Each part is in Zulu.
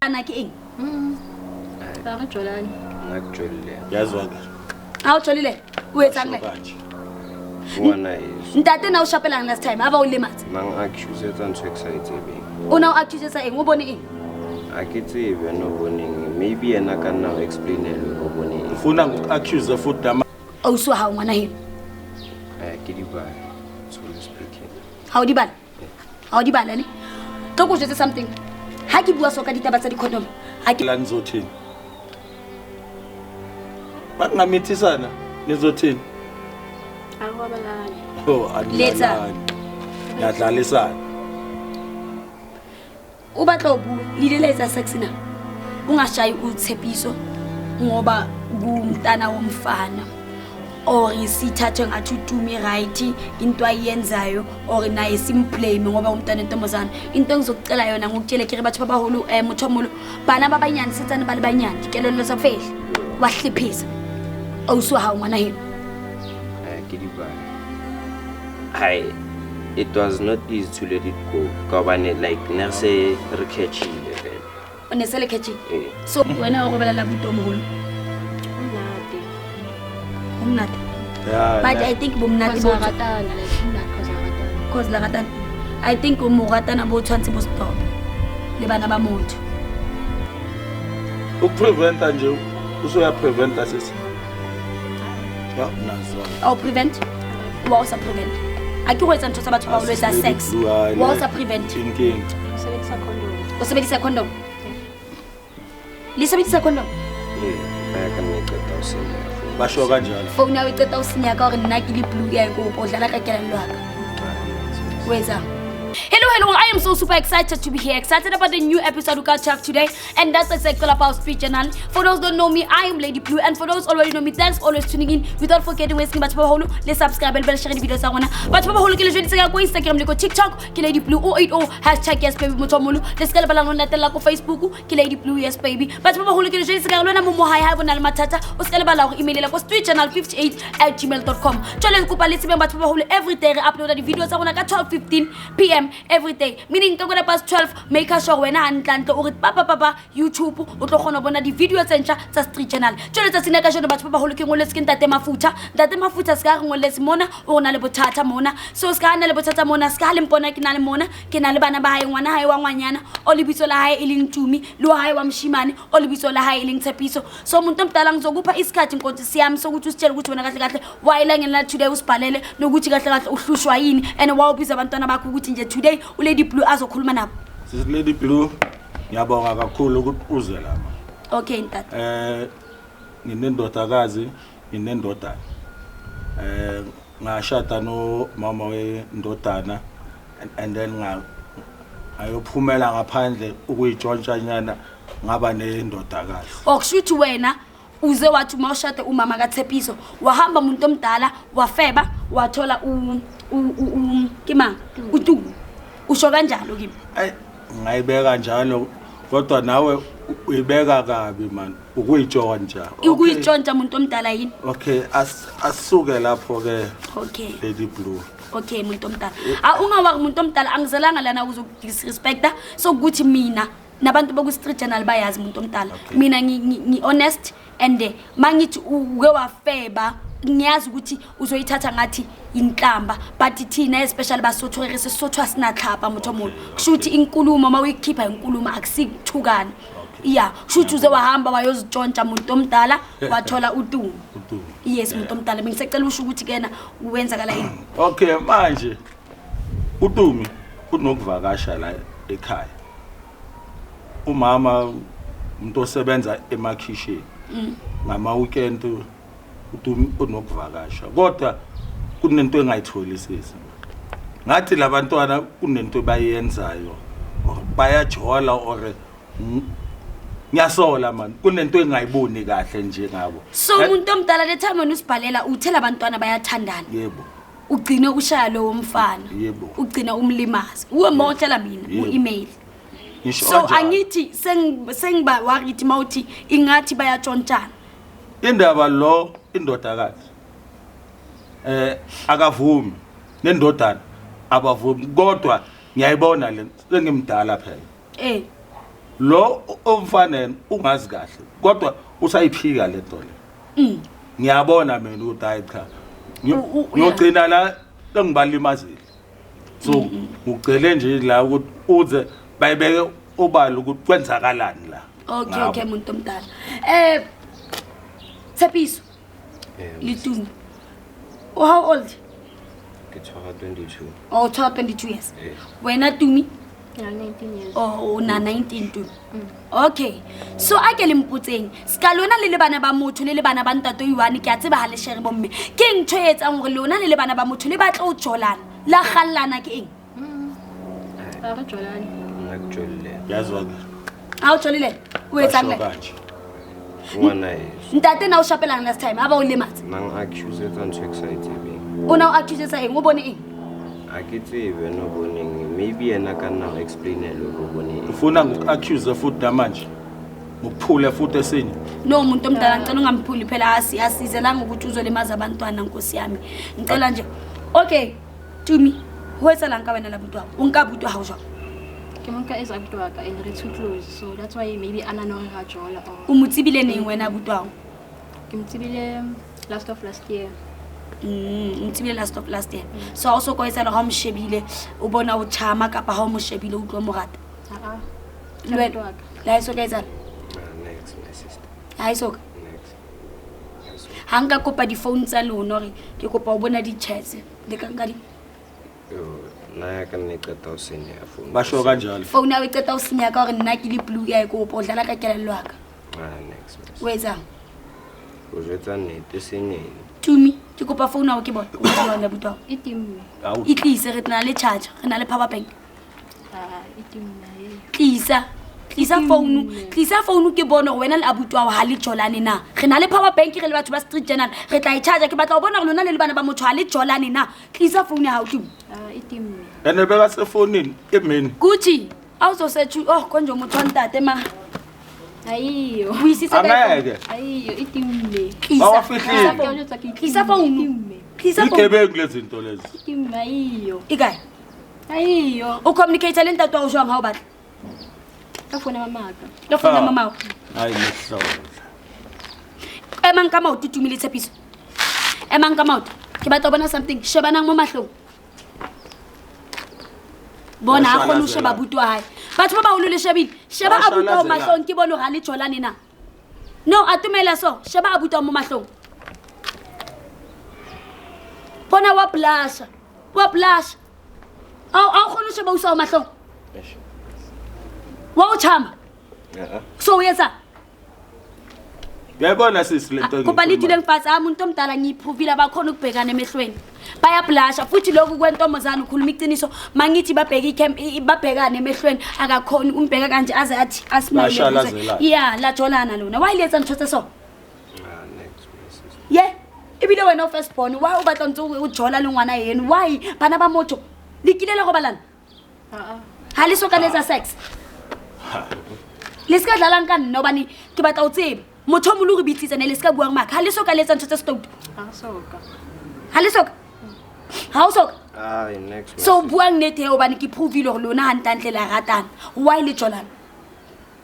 ana ke eng ba re jolane ngakujolile yazwa ke a o tholile o etsang le ngwana yeso ntate na o shapelana last time aba o lematse mang accuse tsa ntho excited o na o accuse tsa eng o bone eng a ke tsebe no boneng maybe yena ka nna o explain le go boneng ufuna ngoku-accuse futhi ama ausi wa hao ngwana heno ke di ba so speaking ha o di bala ne tlo go jetse something ha ke bua so ka ditaba tsa di-condom ha ke la nizothini bangamithisana nizothini akwabalani Letsa. yadlalisana o batla o bua le diletsa sex na ungashayi utshepiso ngoba kumntana womfana or isithathe ngathi utumi right into ayenzayo or naye simblame ngoba umntana entombazana into engizokucela yona ngokutshela ke batho babaholo mothomolo bana babanyani setsana bale banyani dikelelo tsa fehla wahliphisa awuswa ha ngwana heno ke di ba hi it was not easy to let it go kabane like nurse re catchile vele one sele catching so wena o robela la butomoholo unate umnati Yeah, but I think bomnati bo ratana like cause la ratana I think mo ratana bo tshwantse bo stop le bana ba motho ukupreventa nje usoya preventa sisi ya nazo au prevent wa sa prevent a ke go etsa ntho tsa batho ba o etsa sex wa sa prevent thinking sebedisa condom o sebedisa condom le sebedisa condom ba ka nna qeta o senya basho kanjalo phone ya o qeta o senya ka gore nna ke le blue ya go o dlala ka kelello haka weza. Hello, I am so super excited to be here. Excited about the new episode we got today. And that's exactly about Street Channel. For those who don't know me, I am Lady Blue. And for those already know me, thanks for always tuning in. Without forgetting, wasting batho ba holo, let's subscribe and share the videos sa rona. Batho ba holo ke le jwetsa ka go Instagram le ko TikTok, ke Lady Blue 080 #YesBaby motomolo. Let's get bala no latela ko Facebook, ke Lady Blue yes baby. Batho ba holo ke le jwetsa ka lona mo hai bona le mathata. O se le bala go email la ko streetchannel58@gmail.com. Jole go pa letsebe batho ba holo every day re upload di videos sa rona ka 12:15 p.m. every day. Meaning ka gona past 12 make sure wena hantle o re papa YouTube o tlo gona bona di video tsentsha tsa Street Channel. Jole tsa sina ka jona batho ba holo ke ngoletse ke ntate mafuta ska re ngoletse mona o na le bothata mona so ska na le bothata mona ska le mpona ke na le mona ke na le bana ba hae ngwana hae wa ngwanyana o lebitso la hae e leng Tumi le wa hae wa mshimane o lebitso la hae e leng Tshepiso so umuntu omdala ngizokupha isikhathi inkonzo siyami sokuthi usitshele ukuthi wena kahle wayela ngena today usibhalele nokuthi kahle uhlushwa yini and wawubiza abantwana bakho ukuthi nje today uLady Blue azokhuluma nabo. Sisi Lady Blue ngiyabonga kakhulu ukuthi uze la ma. Okay ntata. Nginendodakazi, nginendodana. Ngashada no mama wendodana and then ayophumela ngaphandle ukuyitshontsha nyana ngaba nendodakazi. Okushuthi wena uze wathi mawushade umama kaTshepiso wahamba umuntu omdala wafeba wathola kimanga uTumi usho kanjalo kimi ngayibeka njalo kodwa nawe uyibeka kabi man ukuyitshontsha ukuyitshontsha umuntu omdala yini okay asuke lapho ke okay Lady Blue okay umuntu omdala ungawaki umuntu omdala angizelanga lana ukuzodisrespecta sokuthi mina nabantu boku Street Channel bayazi umuntu omdala mina ngi honest and mangithi uke wafeba ngiyazi ukuthi uzoyithatha ngathi inhlamba but thina especially basothwere sesothwa sinakhapha mothomolo kushuthi inkulumo mawuyikhipha inkulumo akusikuthukana yeah kushuthi uze wahamba wayozitshontsha umuntu omdala wathola uTumi yes umuntu omdala bengisecela usho ukuthi kena uwenzakala yini okay manje uTumi unokuvakasha la ekhaya umama umuntu osebenza emakhishini ngama weekend uTumi unokuvakasha kodwa kunento engayitholisisi ngathi labantwana kunento bayenzayo bayajola or ngiyasola man kunento engayiboni kahle nje ngabo so umuntu omdala le time wena usibhalela uthela abantwana bayathandana yebo ugcine ushaya lo womfana yebo ugcina umlimazi uwe mawuthela mina u-email so angithi sengiba worried mawuthi ingathi bayatshontshana indaba lo indodakazi akavumi nendodana abavumi kodwa ngiyayibona le sengimdala phela lo omfanele ungazi kahle kodwa usayiphika le nto le ngiyabona mina ukuthi hayi cha ngiyogcina la engibalimazile so ngicele nje la ukuthi uze bayibeke obala ukuthi kwenzakalani la okay muntu omdala Tshepiso Litumi how old It's 22. Oh 22 years wena Tumi Yeah, 19 years. Oh na 19 tu. Okay. So a ke le mputseng, ska lona le bana ba motho le bana ba ntato Iwane ke a tseba ha le shere bomme. Ke ntho etsang hore lona le bana ba motho le batla o jolana. La khallana ke eng? Ba jolana. Actually, yazwa Ha o jolile. O etsang le? Ngwana Ntate na o shapelana last time, aba o lematse. nang accuse tsa ntho exciting. O na o accuse sa eng? O bone eng? A ke tsebe no boning maybe yena ka nna explain lo boning. ufuna ngiaccuse futhi namanje ngokuphula futhi esenye No umuntu omdala ngicela ungamphuli phela asizelanga ukuthi uzolemaza abantwana nkosi yami. Ngicela nje. Okay. Tumi, ho etsalang ka wena la butwa? O nka butwa ha o jwa. Ke monka is akutwa ka and it's too close. So that's why maybe ana no ga jola or O motsibile neng wena butwa? ke mtsibile last year. Ntibile last year. So also go etsa le ha mshebile o bona o chama kapa ha o moshebile o tlo morata. Le la iso ka etsa. Next my sister. Ha iso. Next. Hanga kopa di phone tsa lona re ke kopa o bona di chats le ka nka di Na ya ka nne qeta o senya phone. basho kanjalo phone ya o qeta o senya ka hore nna ke le blue ya go o dlala ka kelello ka. Next. O etsa O jetsa nnete senyeng. Tumi ke kopa phone ya o ke bona o tsona butwa. Itim. Au. Itlise re tna le charge re na le power bank. Itim na ye. Tlisa phone ke bona wena le abutwa ha le jolane na re na le power bank re le batho ba street journal re tla e charge ke batla o bona lona le bana ba motho ha le jolane na tlisa phone ya hao tu Itim. ene beka sefonini emini Gucci awuzo search oh konje motho wa ntate ma Ayiyo. buisisa angeke Ayiyo itim le. bawafihlile tlisa phone igebengu lezi zinto lezi Itim ayiyo. ikae Ayiyo. o communicate le ntate wa o jwang ha o batla Ka fona mamaka. lo fona mama hayi nehlobo emang ka maoto Tumile Tshepiso emang ka maoto ke batla bona something shebanang mo mahlong bona ha khona o sheba butwa hae batho ba ba holo le shebile sheba a butwa mo mahlong ke bona ga le jolane na no atumela so sheba a butwa mo mahlong bona wa blush au khona o sheba o sa mo mahlong wa o chama so yesa yayibona sisi lento kuba lidile ngifasa umuntu omdala ngiyiphuvila bakhona ukubhekana emehlweni bayablasha futhi lokhu kwentombazana ukhuluma iqiniso mangithi babheka icamp babhekana emehlweni akakhoni umbheka kanje aze athi asimile yeah la jolana lona wayiletsa ngithothe so Next my sister. yeah ibile wena first born why o batla ntse o jola le ngwana yenu why bana ba motho likile le go balana ha le soka letsa sex le ska dlalang ka nna obane ke batla o tsebe motho o molo re bitsitsa ne le ska buang maka ha le soka letsa ntse stoutu Soka. ha le soka ha o soka Next. so buang nete obane ke provile gore lona ha ntantle la ratana why le jolana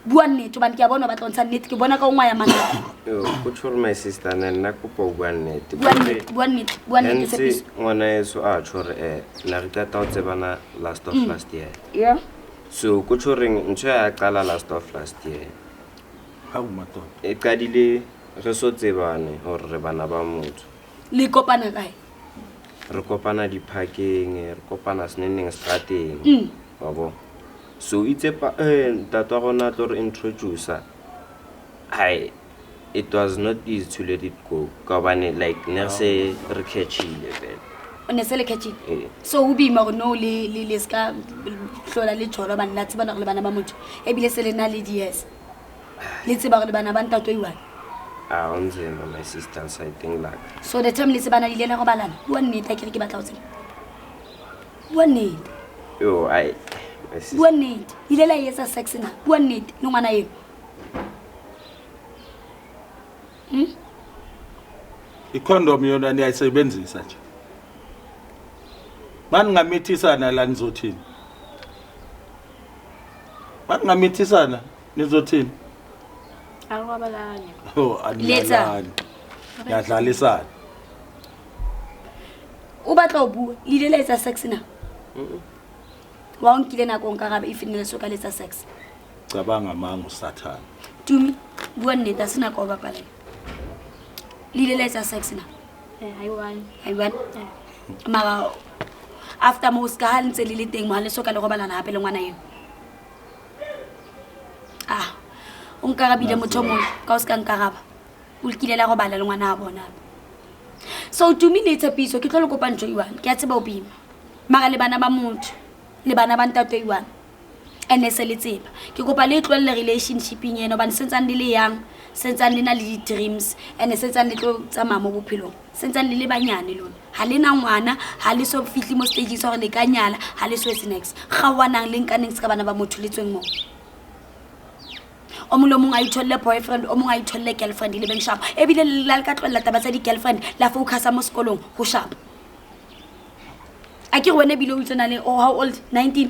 buang nete obane ke a bona batla ntsha nete ke bona ka ngwa ya manaka Go tshwara my sister nna kopa o bua nnete. buang nete Tshepiso Ngwana yeso a tshware na re tata o tsebana last year. yeah So go tshwareng ntho ya qala last year. ha o mato E qadile re so tsebane hore re bana ba motho. le kopana kae Re kopana di-parking, re kopana seneneng strateng. Wabo. So itse pa tata wa rona tlo re introduce. Hi. It was not easy to let it go. Ka bane like ne se re catchile vele. o ne se le catching Eh. so o bima go no le ska hlola le tsholo bana la tsebana go le bana ba motho e bile se le na le DS le tseba go le bana ba ntato Iwane On my sister's I think like. so the time le tsebana di le go balana bua nnete ke re ke batla o tseba bua nnete Yo, my sister. bua nnete ile la etsa sex na bua nnete le ngwana eo icondom yona niyayisebenzisa nje maningamithisana la nizothini maningamithisana nizothini Akwabalanye. oh aniyalani yadlalisana o batla o bua le ile letsa sex na wa o nkile nako nka gabe e finele so ka letsa sex cabanga manga usathana Tumi bua nnete sena ka o bapala le ile letsa sex na Hayiwani. hayiwana mara after mo ska ha ntse le teng mo ha le so ka le robalana hape le ngwana eo o nkarabile motho mo ka o ska nkaraba o lekile la robala le ngwana a bona so Tumi le tshepiso ke tlo le kopa ntjo iwana ke a tseba o bima mara le bana ba motho le bana ba ntato iwana ene se le tseba ke kopa le tlwelle relationshiping eno ba ntsentsa ndi le yang sentsa ndina le dreams ene sentsa le tlo tsamaya mo bophelong sentsa le banyane lona ha le na ngwana ha le so fitli mo stage so re le kanyala ha le so next ga wanang le nkaneng se ka bana ba motho le tsweng mo o molo mong a itholle boyfriend o mong a itholle girlfriend le beng sharp e bile la ka tlwella taba tsa di girlfriend la focusa mo sekolong ho sharp a ke wena bile o tsena le how old 19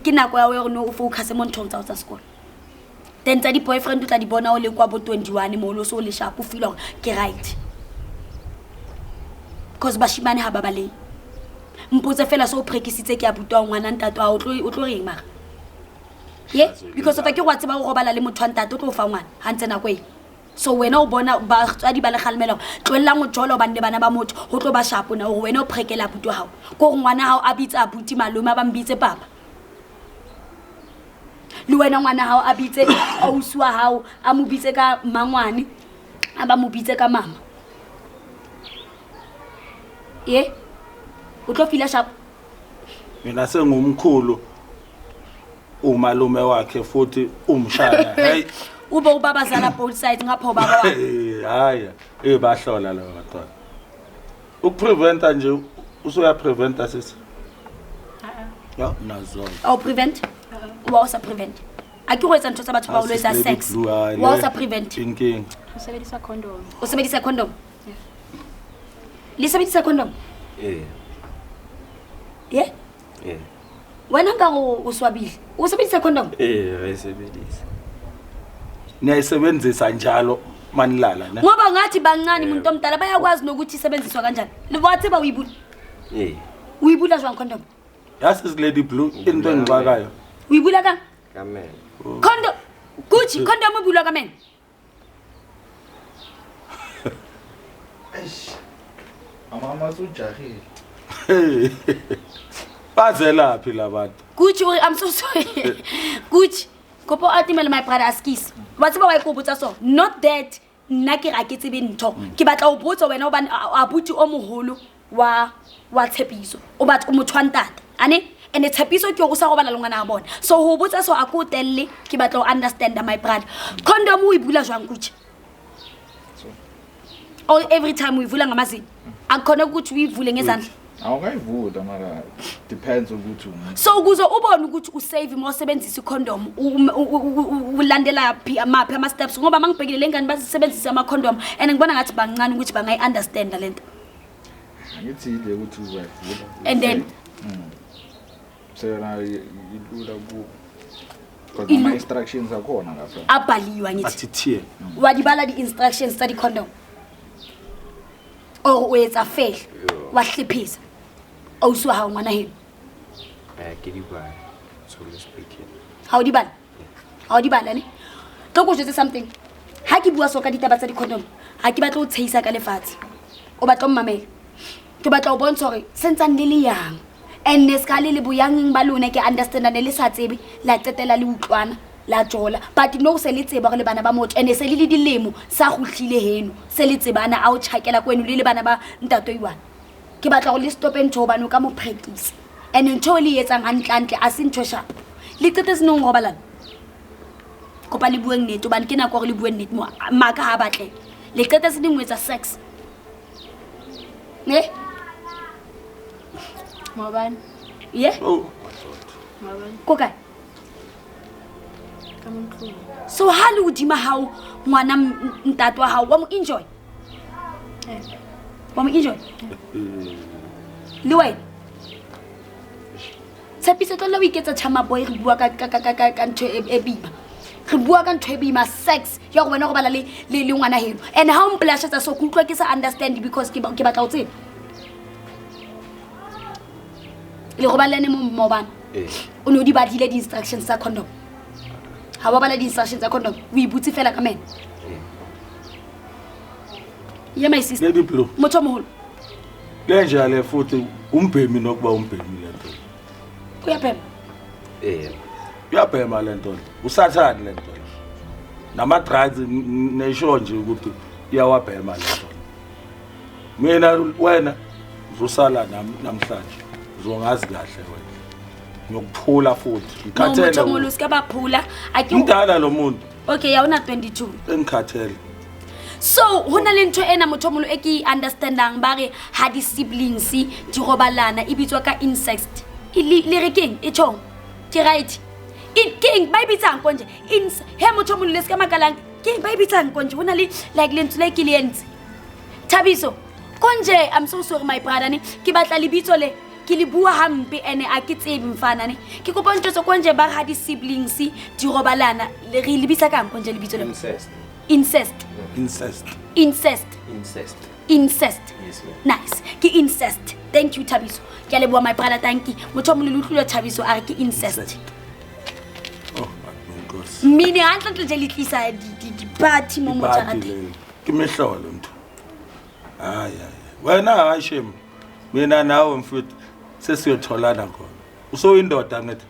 ke nako ya o no o focus mo nthong tsa sekolo then tsa di boyfriend o tla di bona o le kwa bo 21 mo lo so le sharp o feel ke right cause bashimane ha ba bale mpotse fela so o prekisitse ke a butwa ngwana ntato a o tlo reng mara yeah because of ke wa tseba go robala le motho ntato o tlo fa ngwana ha ntse nako e so wena o bona ba tswadi ba le khalmela tlwella ngo jolo bande bana ba motho ho tlo ba sharp na o wena o prekela butwa hao ko ngwana hao a bitsa abuti malome ba mbitse papa le wena ngwana hao a bitse auswa hao a mo bitse ka mangwane a ba mo bitse ka mama o tlo fila sharp mina sengumkhulu umalume wakhe futhi umshaya hey ube ubabazala both sides ngapho baba haya bahlola laba bantwana ukupreventa nje usoya preventa sisi ya nazo au prevent wa sa prevent a ke go etsa ntho tsa batho ba o lwetsa sex wa sa prevent thinking O sebedisa condom. o sebedisa condom le sebedisa condom yeah wena ka go swabile o sebedisa condom re sebedisa niyayisebenzisa njalo manilala ne ngoba ngathi bancane umuntu omdala bayakwazi nokuthi isebenziswa kanjani le wathi ba uyibula uyibula jwang condom yas is lady blue into engibakayo uyibula ka amen condom Gucci condom ubulwa ka men Mama sujahile. bazela phi labantu Gucci I'm so sorry Gucci kopo atimela my brother askis wathi ba wa ikobotsa so not that nna ke ga ke tsebe ntho ke batla o botsa wena o ba abuti o moholo wa tshepiso o batla o motho wa ntate ane ene tshepiso ke go sa go bala le ngwana a bona so ho botsa so a ko telle ke batla o understand my brother condom o ibula jwang Gucci all every time we vula ngamazini akhona ukuthi uyivule ngezandla Awukayivuda mara depends ukuthi so ukuze ubone ukuthi usave uma usebenzisa icondom ulandela phi amaphi ama steps ngoba mangibhekile lengane basebenzisa ama condom and ngibona ngathi bancane ukuthi bangayi understand lento ngithi ile ukuthi uzayivula and then sena ilula ku because ama instructions akhona ngapha abhaliwa ngithi athithie wadibala di instructions tsa di condom o wetsa fail wa hliphisa awuswa ha ngwana heno ke di ba so let's speak how di bala ne tlo go jetse something ha ke bua so ka ditaba tsa di condom ha ke batla o tsheisa ka lefatshe o batla o mmamela ke batla o bontsha hore sentsa nne le yang and neskale le boyang ba lone ke understand ne le sa tsebe la tsetela le utlwana la jola but no se le tseba le bana ba motho ene se le dilemo sa gotlile heno se le tsebana a o tshakela kwenu le bana ba ntato iwana ke batla go le stop and go bana ka mo practice and ntho le etsang hantlantle a se ntho sharp le tsetse senong go balana kopa le bueng neto bana ke nako go le bueng neto maka ha batle le tsetse se dingwe tsa sex ne Mabane. yeah oh Mabane. ko kae Ka montlong. so ha le udima hao ngwana ntato wa hao wa mo enjoy wa mo enjoy le wena tshepiso tlo le o iketsa chama boy re bua ka ntho e biba re bua ka ntho e boima sex ya go bona go bala le ngwana heno and how mplashetsa so ke utlwa ke sa understand because ke batla go tseba le go balane mo bana o no di badile di instructions tsa condom ha ba bala di instructions tsa condom o ibutse fela ka mena ya my sister Lady Blue motho moholo lenjalo futhi umbhemi nokuba umbhemi lento uyaphema uyabhema lento usathani lento nama drugs nesho nje ukuthi iyawabhema lento mina wena uzosala namhlanje uzongazi kahle wena ngokuphula futhi ngikhathele motho moholo ska baphula umdala lo muntu okay ya una 22 engikhathele so hona le ntho ena motho moholo e ke understandang ba re ha di siblings di robalana e bitswa ka incest le re keng e tjong ke right in king ba ibitsang konje he motho moholo le ska makalang king ba ibitsang konje hona le like lentse le ke le entse Thabiso konje I'm so sorry my brother ne ke batla lebitso le ke le bua hampe ene a ke tsebe mfana ne ke kopa ntse konje ba ha di siblings di robalana le re lebisa kang konje lebitso le incest yes nice ke incest thank you Thabiso ke le bua my brother thank you motho mo le utlwile Thabiso a re ke incest oh my god mini hantle je le tlisa di party mo motsarate ke mehlolo mntu hayi wena ayishem mina nawe mfuthu sesiyotholana khona usoyindoda ngithi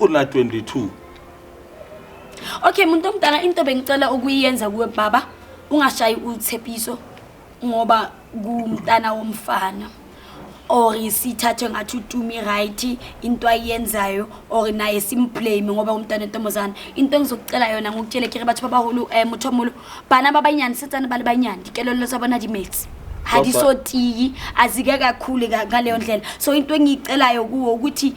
una 22 okay muntu omdala into bengicela ukuyenza kuwe baba ungashayi uThepiso ngoba kumntana womfana or isithathe ngathi utumi right into ayenzayo or naye simblame ngoba umntana entombazana into engizokucela yona ngokutshela ke batho babaholo mothomulo bana babanyani setsana bale banyani dikelelo sabona di mates hadi soti azike kakhulu ngaleyo ndlela so into engicelayo kuwo ukuthi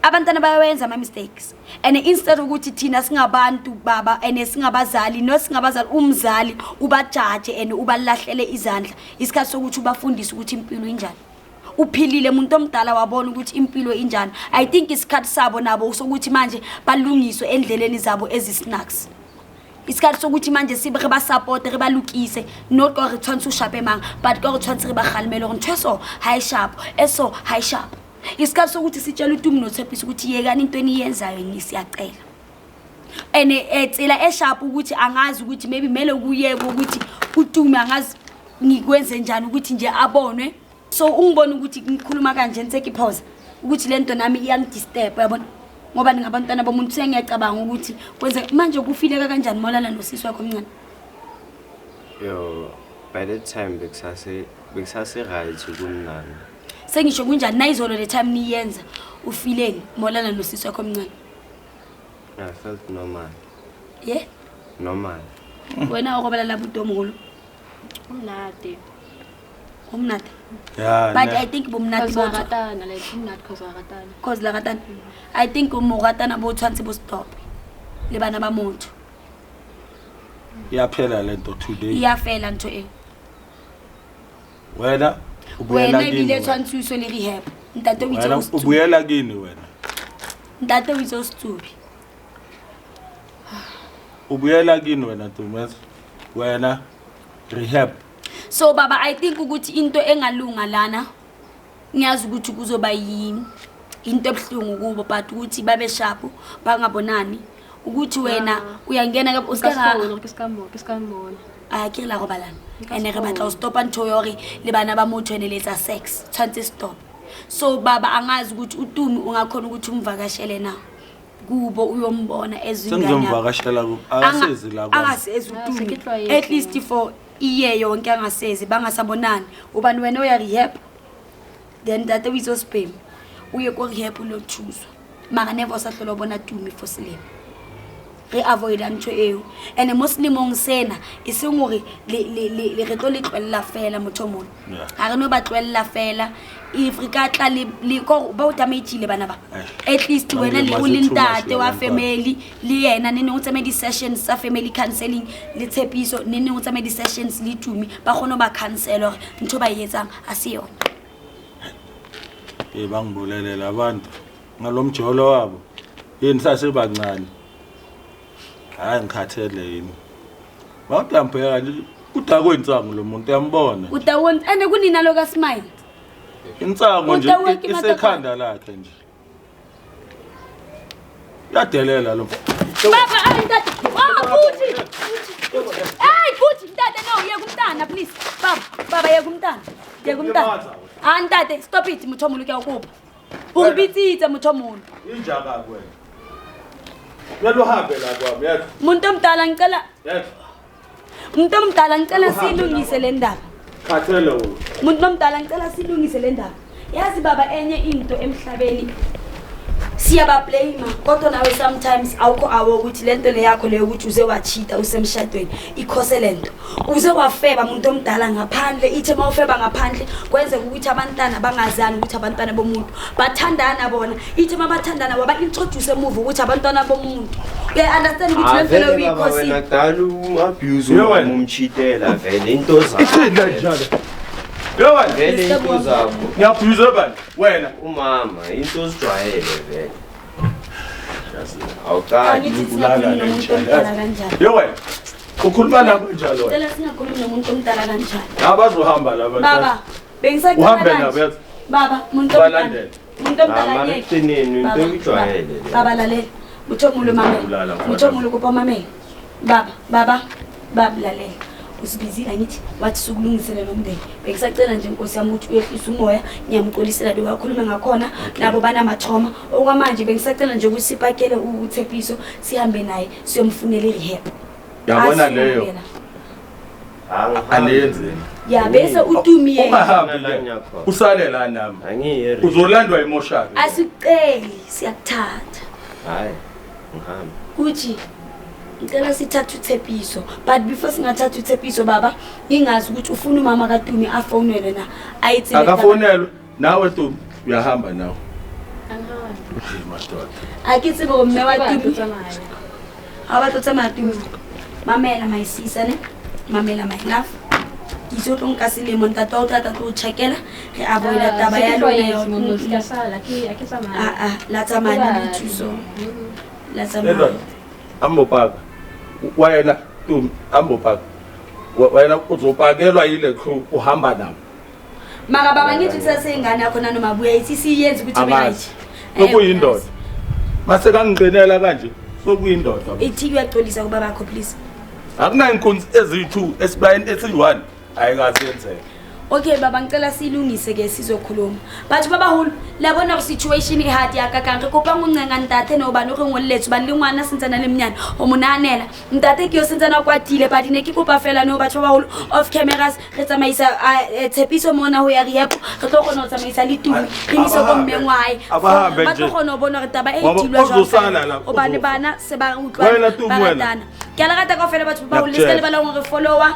abantwana bayenza ama mistakes and instead ukuthi thina singabantu baba and singabazali no singabazali umzali ubajaje and ubalahlele izandla isikhathi sokuthi ubafundise ukuthi impilo injani uphilile umuntu omdala wabona ukuthi impilo injani I think isikhathi sabo nabo sokuthi manje balungiswe endleleni zabo ezisnacks isikhathi sokuthi manje sibe re ba support re balukise not go re tshwantse u sharp emang but go re tshwantse re ba khalmele go ntshweso high sharp eso high sharp isikhathi sokuthi sitshela uTumi noThepiso ukuthi yekani into eniyenzayo ngisiyacela ene etsela esharp ukuthi angazi ukuthi maybe mele kuyeke ukuthi uTumi angazi ngikwenze njani ukuthi nje abonwe so ungibona ukuthi ngikhuluma kanje ntseke pause ukuthi lento nami iyangidisturb yabona ngoba ningabantwana bomuntu sengiyacabanga ukuthi kwenze manje kufileka kanjani molana nosisi wakho omncane yo by that time bekusase right ukunani sengisho kunjani nayizolo le time niyenza ufileni molana nosisi wakho omncane I felt normal yeah normal wena ukobala la butomolo umnati umnati yeah but I think bomnati bo ratana like umnati cause la ratana I think umoratana bo tshwantse bo stop le bana ba motho yaphela lento today iyafela ntho e wena ubuyela wena kini bile tshwantse le rehab ntate o itse wena ubuyela kini wena ntate o itse o stubi ubuyela kini wena Dumeza wena rehab so baba I think ukuthi into engalunga lana ngiyazi ukuthi kuzoba yini into ebhlungu kubo but ukuthi babe sharp bangabonani ukuthi wena uyangena ka usikambona ke la go balana ene re batla o stopa ntho yore le bana ba motho ene letsa sex tshwantse stop so baba angazi ukuthi uTumi ungakhona ukuthi umvakashele na kubo uyombona ezinganya sengizomvakashela akasezi la kwa angasezi uTumi at least for iye yonke angasezi bangasabonani ubani wena uya rehab then that we so spam uye ko rehab lo choose mara never sahlola bona Tumi for selemo re avoid ntho eo ene muslimong sena e seng hore le re tlo le tlwella fela motho mona ha re no ba tlwella fela if re ka tla le go ba o tamaitile bana ba at least wena le o lentate wa family le yena ne ne o tsamaye di sessions sa family counseling le Tshepiso ne ne o tsamaye di sessions le Tumi ba gone ba counselor ntho ba yetsang a se yona bangibulelela abantu ngalomjolo wabo yini sase bancane hayi ngikhathele yini wawudampeka nje udakwe insango lo muntu uyambona udawon ene kunina lo kaSmile insango nje Udaweki isekhanda lakhe nje yadelela lo baba ayintate futhi hey futhi ntate no yeka umntana please baba yeka umntana ntate stop it Muthomolo kuyakupha ukubitsitsa Muthomolo injaka kwena yalo hambe la kwami yathi umuntu omdala ngicela silungise le ndaba khathele umuntu omdala ngicela silungise le ndaba yazi baba enye into emhlabeni siyabablame kodwa nawe sometimes awukho awo ukuthi lento le yakho leyo ukuthi uze wachita usemshadweni ikhose lento uze wafeba umuntu omdala ngaphandle ithe mawufeba ngaphandle kwenze ukuthi abantwana bangazani ukuthi abantwana bomuntu bathandana bona ithe mabathandana waba introduce move ukuthi abantwana bomuntu understand ukuthi lento leyo uyikhosi wena dala abuse umchitela vele into zakho ithina njalo Yowa vele into zakho ngiyabhuza bani wena umama into sijwayele vele awukani ulala kanjani yowa ukhuluma nabo njalo Cela singakhulumi nomuntu omdala kanjani abazohamba laba baba bengisacela uhambe nabo yazi baba umuntu omdala eqineni into ijwayele baba lalela Muthomolo mamela Muthomolo kupha mamela baba lalela usibizile ngithi wathi sukulungisela nomndeni bengisacela nje inkosi yami ukuthi uyehlisa umoya ngiyamxolisela lo wakhuluma ngakhona nabo banamathoma okwamanje bengisacela nje ukuthi sipakele uThepiso sihambe naye siyomfunela irehab yabona leyo alenze ya bese uTumi yena ungahambi usale la nami angiyi uzolandwa imoshaka asiceli siyakuthatha hayi ngihambe kuthi ngicela sithathe uThepiso but before singathatha uThepiso baba ngingazi ukuthi ufuna umama kaTumi afonele na ayithi akafonelwe nawe Tumi uyahamba nawe akithi bo mme wa Tumi abatotsa maTumi mamela mayisisa ne mamela my love kiso tlo nka selemo ntate o tata tlo checkela re avoida taba ya lona yo la tsamana le thuso la tsamana ambopaka wena Tumi ambopaka wena uzopakelwa yile crew uhamba nabo maka baba ngithi sesengane yakho nanoma buya ithi siyenze ukuthi be right sokuyindoda mase kangqinela kanje sokuyindoda ithi uyaxolisa kuba bakho please akuna inkunzi ezi2 esibayeni esi1 ayikasenzeka okay baba ngicela silungise ke sizokhuluma bathu babahulu labona situation ihard yaka kanke kopa nguncenga ntate noba no ngollethu balingwana sintsana leminyana omunanela ntate ke yo sintsana kwatile but ne ke kopa fela no batho babahulu off cameras re tsamaisa Thepiso mona ho ya rehab re tlo kgona ho tsamaisa le Tumi imiso ko mmengwae ba tlo kgona ho bona re taba e dilwa jwang o bane bana se ba utlwa ba ratana ke la rata ka fela batho babahulu le se ba la ngore follower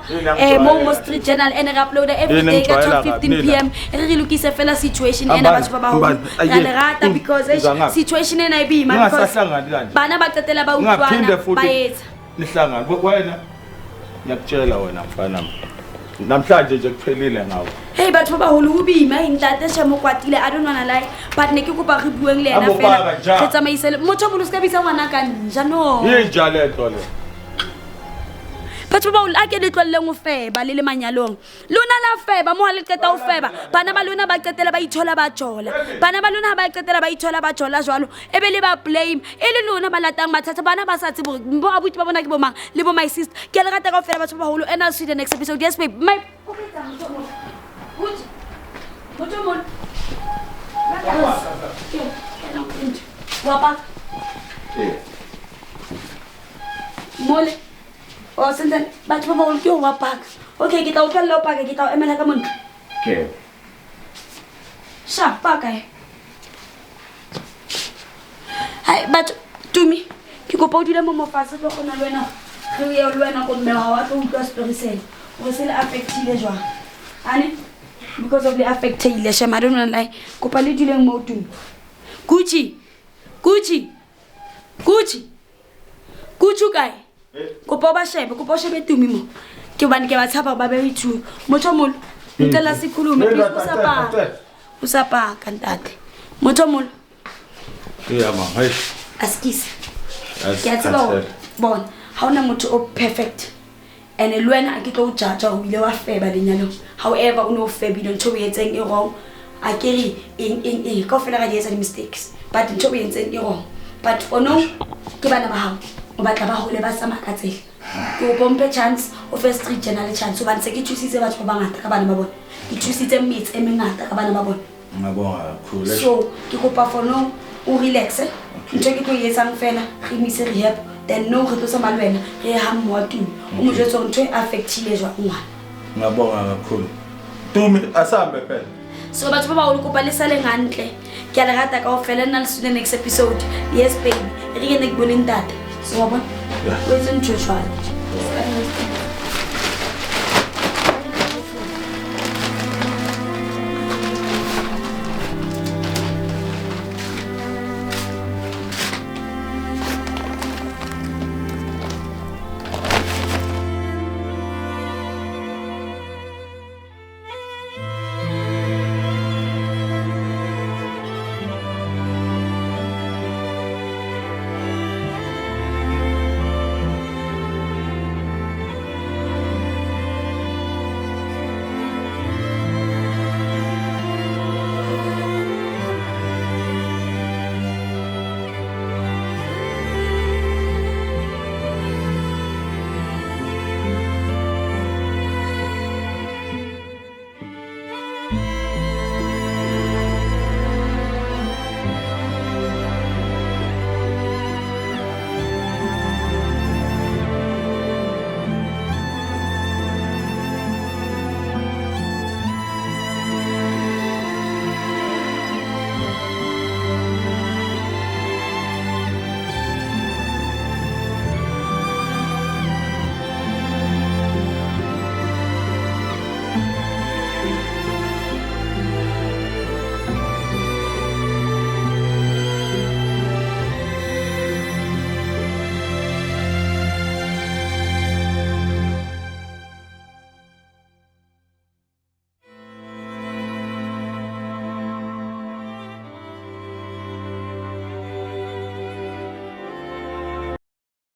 mo street journal and re upload every day at 15 PM re lokise fela situation ena batho ba baholo ya lerata because situation ena e bima because bana ba qetela ba utlwana ba etsa nihlangana wena ngiyakutshela wena mfana namhlanje nje kuphelile ngawo hey batho ba baholo ubima intate shamo kwatile I don't wanna lie but ne ke kopa re bueng le ena fela ke tsamaisele Muthomolo ska bisa ngwana ka njano yinjale tole batho ba o ke le tlwelle ngo feba le manyalong lona la feba mo le qeta o feba bana ba lona ba qetela ba ithola ba jola bana ba lona ba qetela ba ithola ba jola jwalo ebe le ba blame ele lona ba latang mathata bana ba sa tsebo bo abuti ba bona ke bo mang le bo my sister ke le rata ka fela batho ba holo and I'll see the next episode yes babe my good Muthomolo wapa mole o sentse batho ba bolo ke o wa park okay ke tla o tlalla o park ke tla o emela ka mona ke sha park ai hai batho Tumi ke kopa o dile mo mofase tlo gona le wena re ye le wena go mme wa tlo utlwa story sele o se le affectile jwa ane because of the affectile shema I don't know lie kopa le dileng mo Tumi Gucci guy kopa ba shebe Tumi mo ke bane ke ba tshaba ba be ithu Muthomolo ngicela sikhulume usapaka ntate Muthomolo yeah mama hey askisi ke tsaba bona ha ona motho o perfect and le wena ke tlo judge o ile wa feba lenyalo however o no febile ntho o etseng e wrong a kere in ka fela ga di etsa mistakes but ntho o entseng e wrong but for no ke bana ba hao o batla ba hole ba sama ka tsela ke o pompe chance o first street general chance o bantse ke thusitse batho ba bangata ka bana ba bona ke thusitse metse e mengata ka bana ba bona ngabonga kakhulu so ke kopa for no o relax ntho ke tlo yetsang fela re mise rehab then no re tlo sa malwena re ha mmoatu o mo jwetsa ntho e affectile jwa ngwana ngabonga kakhulu Tumi asambe phela so batho ba ba o kopa le sale ngantle ke a le rata ka o fela nna le sune next episode yes baby re ke ne ke bone ntata so wa bona o etse ntho jwalo